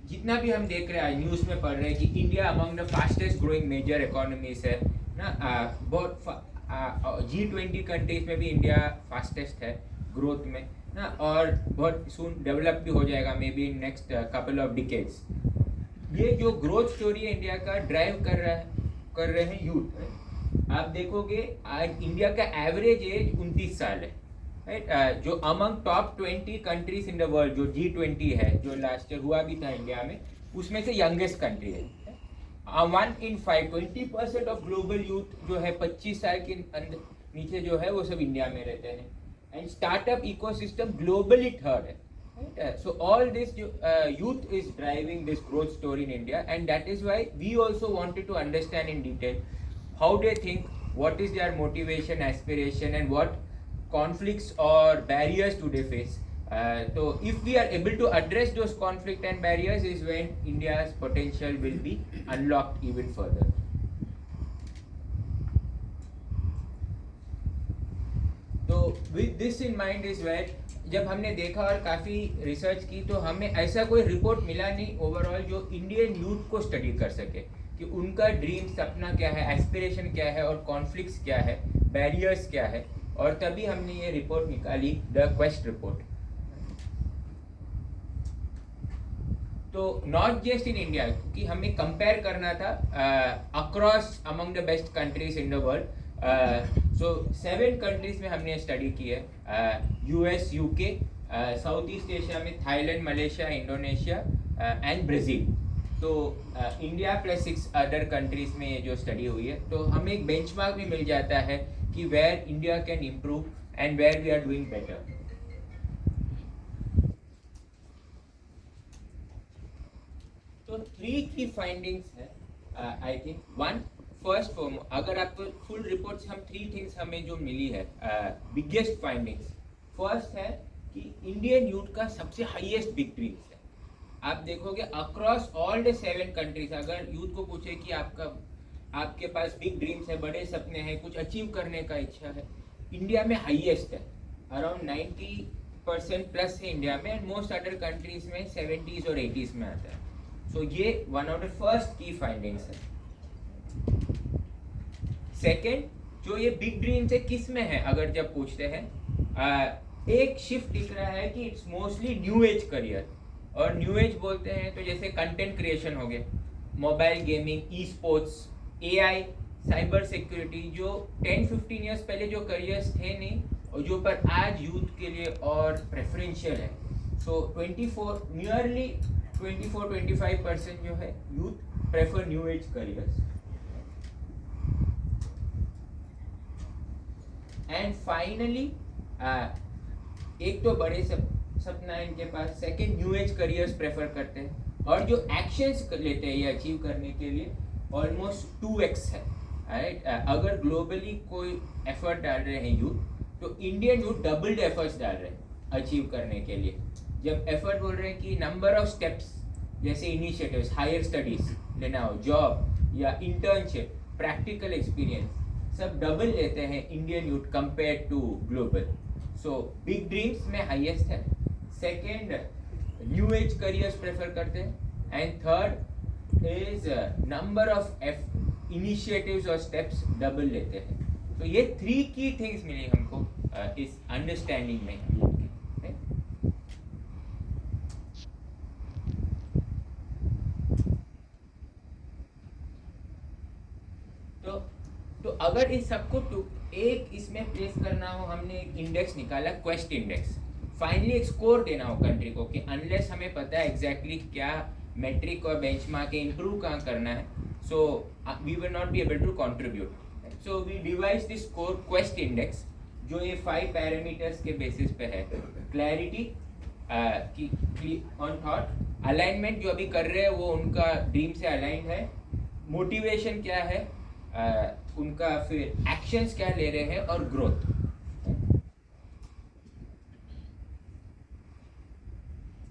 जितना भी हम देख रहे हैं न्यूज़ में पढ़ रहे हैं कि India among the fastest growing major economies है ना, बहुत G20 कंट्रीज में भी इंडिया फास्टेस्ट है ग्रोथ में ना, और बहुत सून डेवलप भी हो जाएगा may be in next couple of decades. ये जो ग्रोथ स्टोरी है इंडिया का ड्राइव कर रहे हैं यूथ। आप देखोगे आज इंडिया का एवरेज एज 29 साल है, राइट। जो among top 20 countries in the world, जो G20 है, जो लास्ट ईयर हुआ भी था इंडिया में, उसमें से यंगेस्ट कंट्री है। 1 in 5 20% ऑफ ग्लोबल यूथ जो है 25 साल के नीचे जो है वो सब इंडिया में रहते हैं। And startup ecosystem globally third है, right? So all this youth is driving this growth story in India, and that is why we also wanted to understand in detail how they think, what is their motivation, aspiration, and what conflicts or barriers do they face. So if we are able to address those conflict and barriers is when India's potential will be unlocked even further. तो with this in mind is where जब हमने देखा और काफ़ी research की तो हमें ऐसा कोई रिपोर्ट मिला नहीं ओवरऑल जो इंडियन यूथ को स्टडी कर सके कि उनका ड्रीम, सपना क्या है, एस्पिरेशन क्या है, और कॉन्फ्लिक्ट्स क्या है, बैरियर्स क्या है, और तभी हमने ये रिपोर्ट निकाली, द क्वेस्ट रिपोर्ट। तो नॉट जस्ट इन इंडिया, क्योंकि हमें कंपेयर करना था across among the best countries in the world. So 7 countries में हमने स्टडी की है, US, UK, south east Asia में Thailand, Malaysia, Indonesia and Brazil. तो इंडिया प्लस 6 अदर कंट्रीज में ये जो स्टडी हुई है, तो हमें एक बेंचमार्क भी मिल जाता है कि where India can improve and where we are doing better. तो 3 की फाइंडिंग्स है I think. One, first form, अगर आपको फुल रिपोर्ट्स हम 3 थिंग्स हमें जो मिली है बिगेस्ट फाइंडिंग्स। फर्स्ट है कि इंडियन यूथ का सबसे हाईएस्ट बिग ड्रीम्स है। आप देखोगे अक्रॉस ऑल द 7 कंट्रीज, अगर यूथ को पूछे कि आपके पास बिग ड्रीम्स है, बड़े सपने हैं, कुछ अचीव करने का इच्छा है, इंडिया में हाईएस्ट है, अराउंड 90% प्लस है इंडिया में, एंड मोस्ट अदर कंट्रीज में 70s और 80s में आता है। सो ये वन ऑफ द फर्स्ट की फाइंडिंग्स है। सेकेंड, जो ये बिग ड्रीम्स है किस में है, अगर जब पूछते हैं एक शिफ्ट दिख रहा है कि it's mostly new age career. और न्यू एज बोलते हैं तो जैसे कंटेंट क्रिएशन हो गया, mobile gaming, e sports, AI, cyber security, जो 10-15 ईयर्स पहले जो करियर्स थे नहीं, और जो पर आज यूथ के लिए और प्रेफरेंशियल है। सो 24-25% जो है youth prefer new age careers. And finally एक तो बड़े सपना है इनके पास, second new age careers prefer करते हैं, और जो एक्शंस लेते हैं ये अचीव करने के लिए ऑलमोस्ट 2x है, राइट। अगर ग्लोबली कोई एफर्ट डाल रहे हैं यूथ, तो इंडियन यूथ डबल्ड एफर्ट्स डाल रहे हैं अचीव करने के लिए। जब एफर्ट बोल रहे हैं कि नंबर ऑफ स्टेप्स, जैसे इनिशिएटिव्स, हायर स्टडीज लेना हो, जॉब या इंटर्नशिप, प्रैक्टिकल एक्सपीरियंस, सब डबल लेते हैं Indian youth compare to global. So big dreams में हाईएस्ट है, second new age careers prefer करते हैं, and third is number of initiatives और स्टेप्स डबल लेते हैं। तो ये 3 की थिंग्स मिली हमको इस अंडरस्टैंडिंग में। तो अगर इस सबको एक इसमें प्लेस करना हो, हमने एक इंडेक्स निकाला, क्वेस्ट इंडेक्स। फाइनली एक स्कोर देना हो कंट्री को कि अनलेस हमें पता है एग्जैक्टली क्या मेट्रिक और बेंचमार्क के इम्प्रूव कहाँ करना है, so we will not be able to contribute. So we devise this score quest index, जो ये 5 पैरामीटर्स के बेसिस पे है। क्लैरिटी की ऑन थॉट, अलाइनमेंट जो अभी कर रहे हैं वो उनका ड्रीम से अलाइंड है, मोटिवेशन क्या है उनका, फिर एक्शंस क्या ले रहे हैं, और ग्रोथ।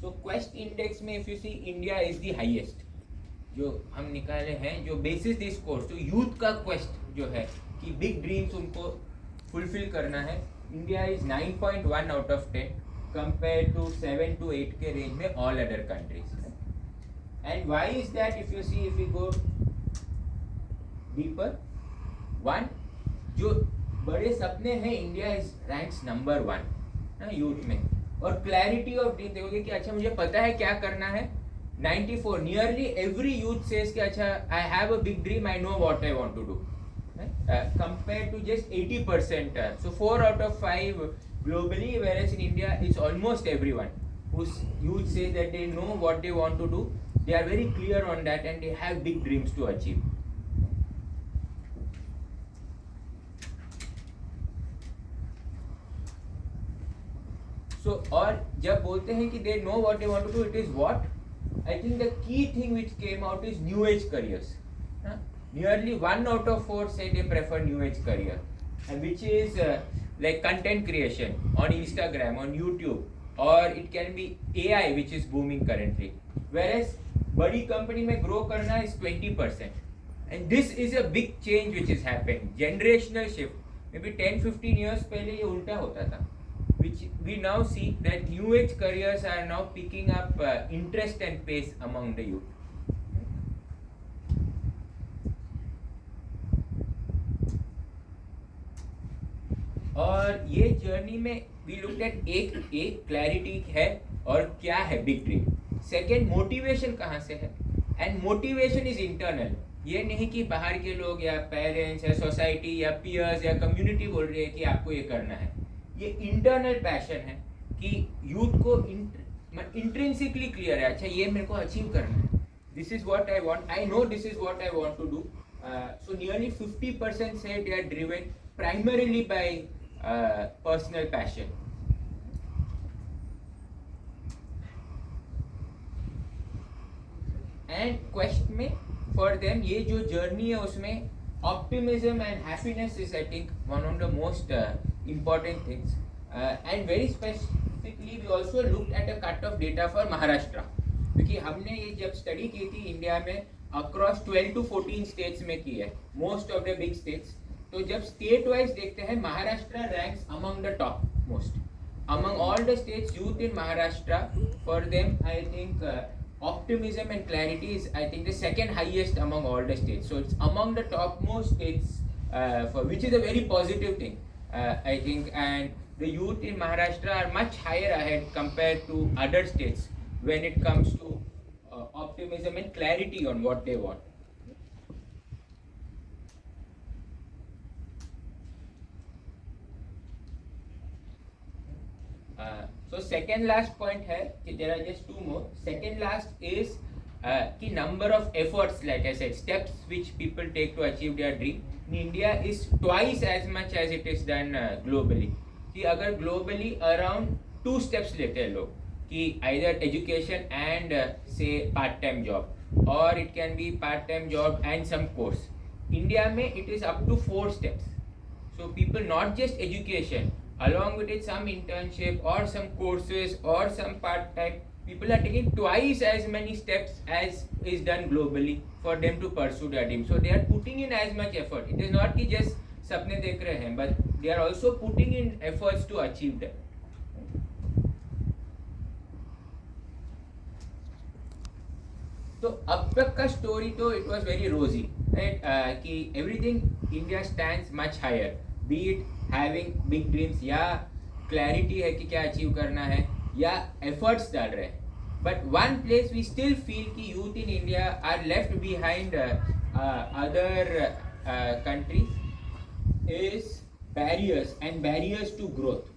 सो क्वेस्ट इंडेक्स में if you see, India is the highest जो हम निकाले हैं, जो बेसिस दिस कोर्स, तो यूथ का क्वेस्ट जो है कि बिग ड्रीम्स उनको फुलफिल करना है, India is 9.1 out of 10 compare to 7 to 8 के रेंज में all other countries. And why is that? If you see, if we go deeper, one, जो बड़े सपने हैं, इंडिया इज रैंक्स नंबर 1 ना यूथ में. और क्लैरिटी ऑफ ड्रीम देखोगे कि अच्छा मुझे पता है क्या करना है. 94 नियरली एवरी यूथ सेज कि अच्छा I have a big dream, I know what I want to do, compared to just 80%. So 4 out of 5 globally, whereas in India it's almost everyone whose youth say that they know what they want to do, they are very clear on that and they have big dreams to achieve. So और जब बोलते हैं कि they know what they want to do, it is what I think the key thing which came out is new age careers. Nearly 1 out of 4 say they prefer new age career, and which is like content creation on Instagram, on YouTube, or it can be AI which is booming currently. Whereas बड़ी company में grow करना is 20%, and this is a big change which is happening, generational shift. Maybe 10-15 years पहले ये उल्टा होता था, which we now see that new age careers are now picking up interest and pace among the youth. और ये journey में we looked at एक clarity है और क्या है बिग ड्रीम. सेकेंड, मोटिवेशन कहाँ से है, एंड मोटिवेशन इज इंटरनल. ये नहीं कि बाहर के लोग या पेरेंट्स या सोसाइटी या पीयर्स या कम्युनिटी बोल रही है कि आपको ये करना है. ये इंटरनल पैशन है कि यूथ को इंट्रिंसिकली क्लियर है, अच्छा ये मेरे को अचीव करना है, this is what I want, I know this is what I want to do. So nearly 50% से they are driven primarily by personal passion. And quest में for them ये जो journey है उसमें optimism and happiness is I think one of the most important things. And very specifically we also looked at a cut of data for Maharashtra, क्योंकि हमने ये जब study की थी इंडिया में across 12 to 14 states में की है, most of the big states. तो जब स्टेट वाइज देखते हैं, Maharashtra ranks among the top most among all the states. Youth in Maharashtra for them I think optimism and clarity is I think the second highest among all the states, so it's among the topmost states, for which is a very positive thing, I think. And the youth in Maharashtra are much higher ahead compared to other states when it comes to optimism and clarity on what they want. So second last point है कि there are just 2 more. Second last is कि number of efforts, like I said, steps which people take to achieve their dream in India is twice as much as it is done globally. कि अगर globally around 2 steps लेते हैं लोग कि either education and say part time job, or it can be part time job and some course. India में it is up to 4 steps. So people not just education, along with it some internship or some courses or some part-time, people are taking twice as many steps as is done globally for them to pursue their dream. So they are putting in as much effort. It is not कि just सपने देख रहे हैं, but they are also putting in efforts to achieve them. तो अब तक का story तो it was very rosy, right, कि everything India stands much higher, be it having big dreams या क्लैरिटी है कि क्या अचीव करना है या एफर्ट्स डाल रहे हैं. But one place we still feel कि youth in India are left behind other countries is barriers and barriers to growth.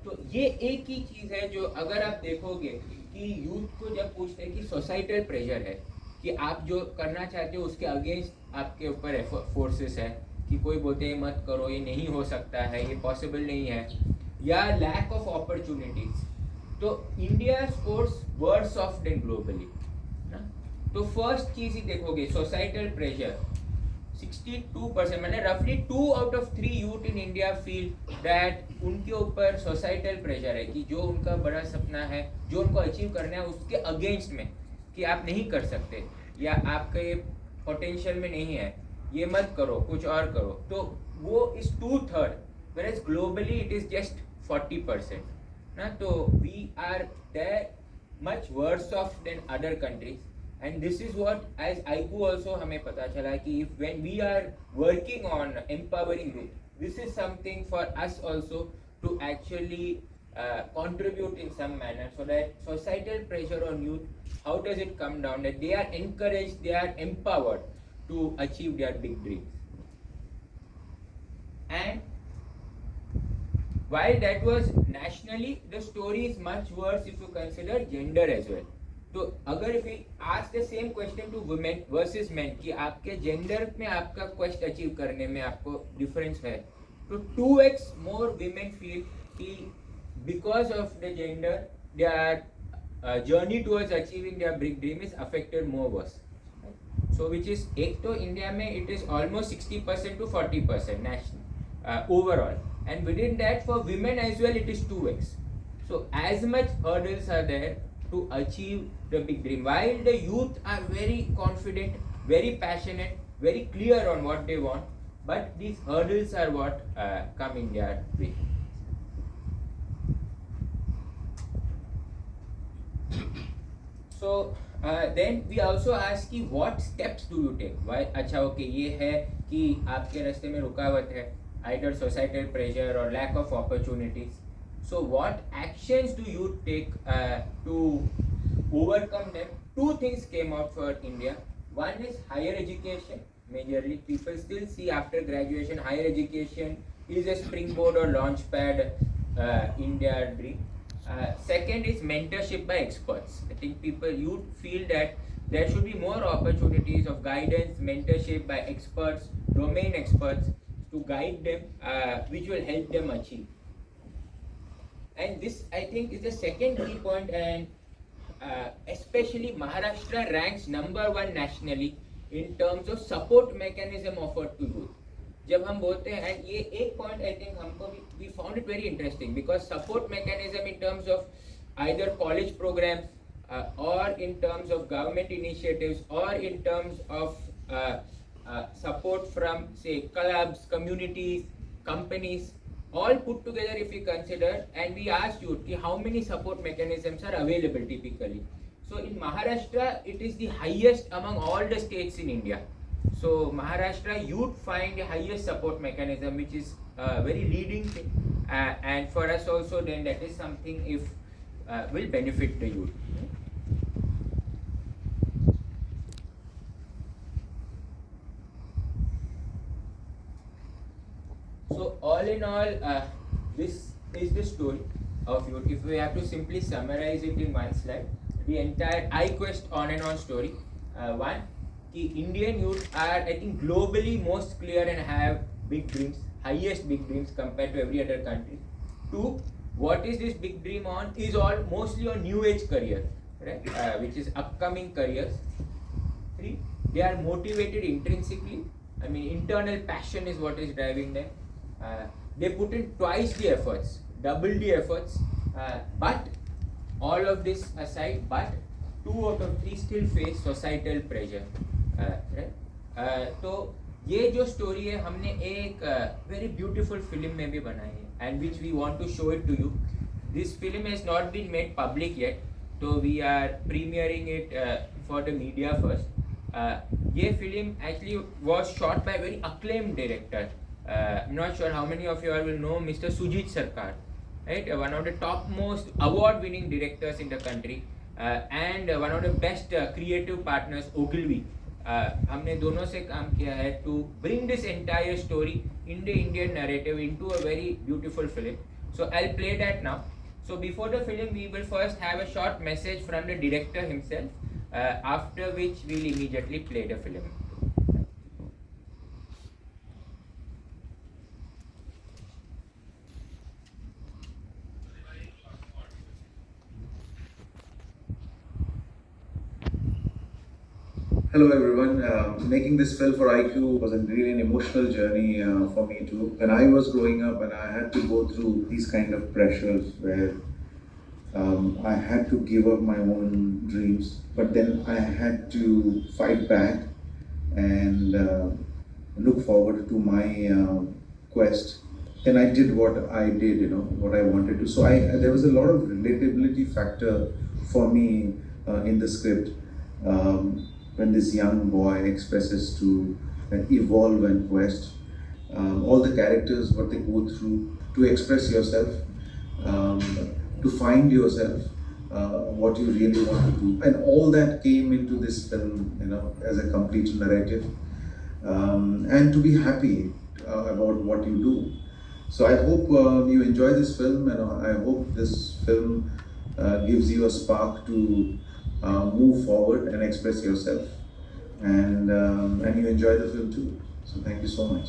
तो ये एक ही चीज़ है जो अगर आप देखोगे कि यूथ को जब पूछते हैं कि सोसाइटल प्रेशर है कि आप जो करना चाहते हो उसके अगेंस्ट आपके ऊपर फोर्सेस है कि कोई बोलते हैं मत करो, ये नहीं हो सकता है, ये पॉसिबल नहीं है, या लैक ऑफ अपॉर्चुनिटीज, तो India scores worse off than globally ना. तो फर्स्ट चीज़ ही देखोगे सोसाइटल प्रेशर 62%, मतलब रफली 2 out of 3 youth in India feel that उनके ऊपर सोसाइटल प्रेशर है कि जो उनका बड़ा सपना है, जो उनको अचीव करना है, उसके अगेंस्ट में कि आप नहीं कर सकते या आपका ये पोटेंशियल में नहीं है, ये मत करो, कुछ और करो. तो वो is 2/3, whereas globally it is just 40% ना. तो we are there much worse off than other countries. And this is what, as IQ also हमें पता चला कि if when we are working on empowering youth, this is something for us also to actually contribute in some manner, so that societal pressure on youth, how does it come down, that they are encouraged, they are empowered to achieve their big dreams. And while that was nationally, the story is much worse if you consider gender as well. तो अगर if we ask the same question to women versus men कि आपके gender में आपका quest achieve करने में आपको difference है, तो 2x more women feel कि because of the gender their journey towards achieving their big dream is affected more worse. So which is एक तो इंडिया में it is almost 60% to 40% national overall, and within that for women as well it is 2x. So as much hurdles are there to achieve the big dream, while the youth are very confident, very passionate, very clear on what they want, but these hurdles are what come in their way. So then we also ask कि what steps do you take? Why अच्छा okay ये है कि आपके रास्ते में रुकावट है, either societal pressure or lack of opportunities. So what actions do you take to overcome them? Two things came out for India. One is higher education. Majorly people still see after graduation higher education is a springboard or launch pad in their dream. Second is mentorship by experts. I think you feel that there should be more opportunities of guidance, mentorship by experts, domain experts to guide them, which will help them achieve. And this, I think, is the second key point, and especially Maharashtra ranks number 1 nationally in terms of support mechanism offered to youth. जब हम बोलते हैं, and ये एक point I think हमको भी we found it very interesting, because support mechanism in terms of either college programs or in terms of government initiatives or in terms of support from say clubs, communities, companies, all put together if we consider, and we asked youth how many support mechanisms are available typically. So in Maharashtra it is the highest among all the states in India. So Maharashtra youth find the highest support mechanism, which is a very leading thing, and for us also then that is something if will benefit the youth. So all in all, this is the story of youth. If we have to simply summarize it in one slide, the entire iQuest on and on story. One, the Indian youth are, I think, globally most clear and have big dreams, highest big dreams compared to every other country. Two, what is this big dream on? Is all mostly on new age career, right? Which is upcoming careers. Three, they are motivated intrinsically. I mean, internal passion is what is driving them. They put in twice the efforts, double the efforts, but all of this aside, but 2 out of 3 still face societal pressure, right? तो ये जो story है हमने एक very beautiful film में भी बनाई है, and which we want to show it to you. This film has not been made public yet, so we are premiering it for the media first. ये film actually was shot by a very acclaimed director. I'm not sure how many of you all will know Mr. Sujit Sarkar, right? One of the topmost award-winning directors in the country, and one of the best creative partners, Ogilvy. हमने दोनों से काम किया है to bring this entire story in the Indian narrative into a very beautiful film. So I'll play that now. So before the film, we will first have a short message from the director himself, after which we'll immediately play the film. Hello everyone. Making this film for IQ was really an emotional journey for me too. When I was growing up and I had to go through these kind of pressures where I had to give up my own dreams, but then I had to fight back and look forward to my quest. And I did what I did, what I wanted to. So there was a lot of relatability factor for me in the script when this young boy expresses to evolve and quest. All the characters, what they go through to express yourself, um, to find yourself, what you really want to do, and all that came into this film, as a complete narrative, and to be happy about what you do. So I hope you enjoy this film, and I hope this film gives you a spark to move forward and express yourself, and you enjoy the film too. So thank you so much.